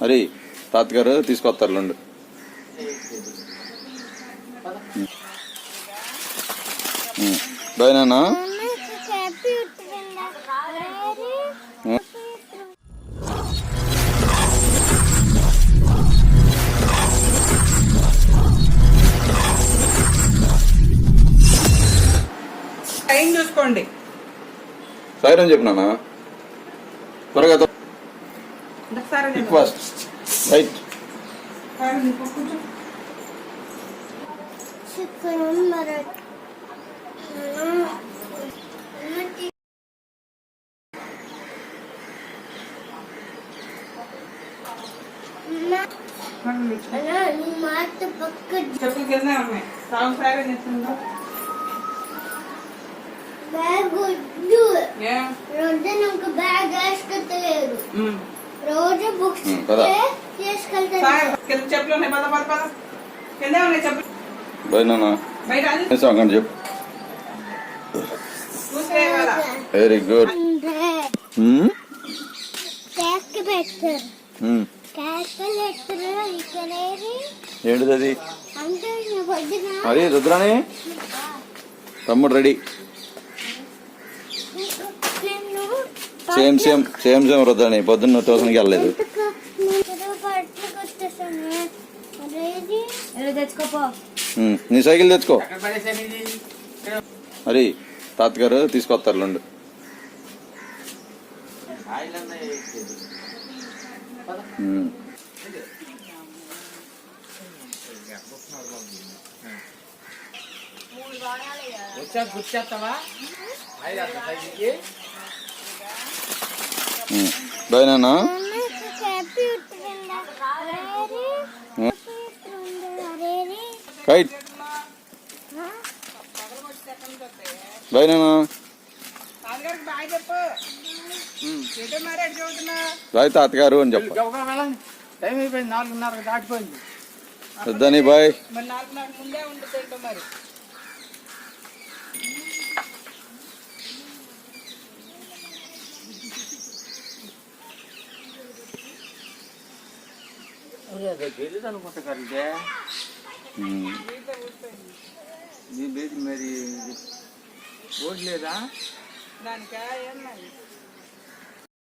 హరి తాతగారు తీసుకొస్తారు లండు. బాయ్ నాన్న. టైం చూసుకోండి. సాయిరం చెప్పు నాన్న. త్వరగా ఫాస్ట్ రైట్. చెప్పులు కింద ఉన్నాయి. సాయం చేస్తుందా? రోజు బుక్స్ చెప్పులు ఉన్నాయి. పద పద పద కింద ఉన్నాయి చెప్పులు. బాయ్ నాన్న. బయట చెప్పు. Very good. ఏంటిది అది? రుద్రాని తమ్ముడు ready. Same same same same Rudrani. పొద్దున్న ట్యూషన్కి వెళ్ళలేదు. నీ సైకిల్ తెచ్చుకో. హరి తాతగారు తీసుకొస్తారు లండు. బాయ్ నాన్న. రైట్. బాయ్ నాన్న. బాయ్ తాతగారు అని చెప్పు. టైం అయిపోయింది. 4:30 దాటిపోయింది. వద్దని బాయ్. మరి 4:30 ముందే ఉంటుంది మరి. తెలియదు అనుకుంటా కరెక్టే. మరి ఓట్లేదా దానికా? ఏమన్నా